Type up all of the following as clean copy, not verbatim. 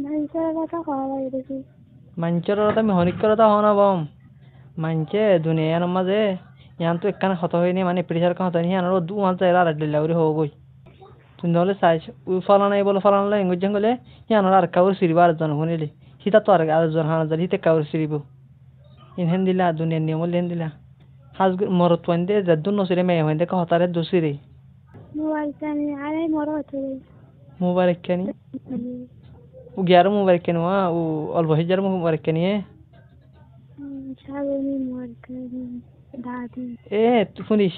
মানুষের কথা খাওয়া লাগে দেখি মানুষের কথা আমি হনিক করে তা হনা বম মানছে দুনিয়ার মাঝে ইয়ান তো একখানে হত হয়নি মানে প্রেসার হত হয়নি ইয়ান দু মাস এরা আর দিল্লা করে হো গই তুই নহলে চাইছ ফলানা এই বলে ফলানা ইংরেজ জঙ্গলে ইয়ান আর কাউর সিরিব আর জন শুনিলি হিতা তো আর জন হানা জন হিতে কাউর সিরিব ইনহেন দিলা দুনিয়ার নিয়ম লেন দিলা হাজ মরত ওয়ান্দে জাদু নসিরে মে হইন্দে ক হতারে দোসিরে মোবাইল টানি আরে মরো হচ্ছে মুবারক কানি ও গ্যার মুবারক কানি ও অল্প হিজার মুবারক কানি সাবনি মরকানি দাদি এ তুই শুনিস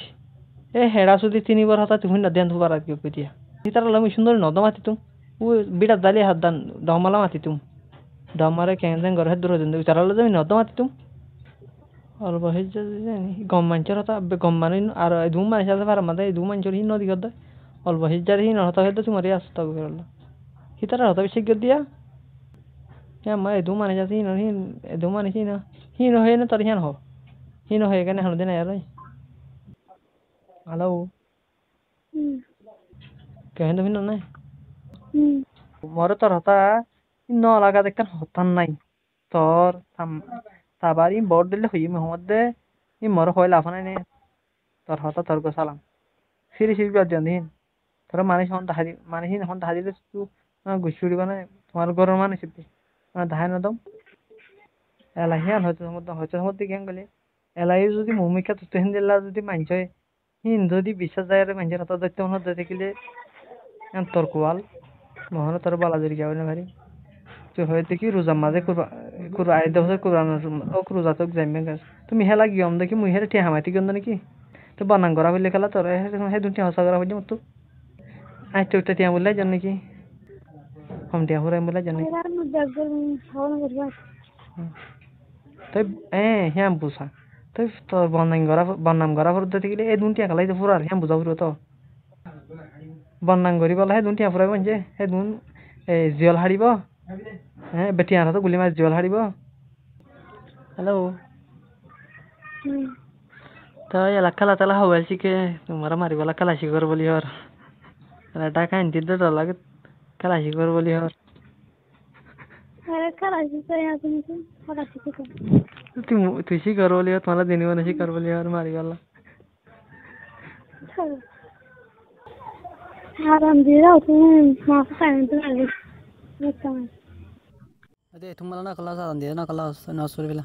এ হেডা যদি 3 বার হতা তুই না দেন দুবার আর কি কইতিয়া হিতার লামি সুন্দর নদমাতি তুম ও বিড়া দালি হাত দান দমালা মাতি তুম দমারে কেন ঘর হেদ দূর দেন তারালে যাবি নদমাতি তুম অল্প হিজার জানি গম মানচর হতা গম মানিন আর দু মানছ আছে পার মাদে দু মানচর হি নদী গদ অল্প হিজার হি নহতা হেদ তুমারি আস্তা করল হিতার হতা বেশি গদ দিয়া ya ma edu mane jati no hin edu mane hi no he na tar hian ho hi no he kane hanu dena yar halo kehen do hin no nai mor tor hota no laga dekkan hotan nai tor tabari board dile hoyi me hodde i mor hoy lafana ne tor hota tor go salam siri siri ba jan hin tor mane hon dahari mane hin hon dahari le tu gushuri bana তোমার গরম মানে সিদ্ধি ধান দম এলাই হিয়ান হয়তো মধ্যে কেন গেলে এলাই যদি ভূমিকা তো তেহেন দিলা যদি মানছে হিন যদি বিশ্বাস যায় রে মানছে তো দৈত্য মনে দে দেখিলে তোর কোয়াল মহন তোর বালা জরি যাবে না ভারি তুই হয়তো কি রোজা মাঝে কুরবা আই দেবছে কুরআন ও রোজা তো যাইবে গাছ তুমি হেলা গিয়ম দেখি মুই হেরে টিয়া হামাইতি গন্দ নাকি তো বানান করা হইলে খেলা তোর হে দুটি হসা করা হইছে মত আই তো টিয়া বললাই জান নাকি हम টিয়া হরাই বললাই জান নাকি তাই হ্যাঁ বুঝা তাই তোর বন্নাম করা ফুরতে থাকিলে এই দুনটিয়া খালাই তো ফুরার হ্যাঁ বুঝা ফুরো তো বন্নাম করি বলা হে দুনটিয়া ফুরাই বনছে হে দুন জিয়ল হারিব হ্যাঁ বেটি আনা তো গুলি মাছ জিয়ল হারিব হ্যালো তাই এলা খেলা তেলা হওয়াল শিখে তোমার মারিবলা খেলা শিখর বলি হর টাকা আনতে তো লাগে খেলা শিখর বলি হর তুই শিখর বলি তোমার দিনী মানে শিখর বলি হর মারিবলা আরাম দিয়ে দাও তুমি মাছ খাই তো লাগে अरे तुम मला ना कला सा अंधेरा ना कला ना सुर बिला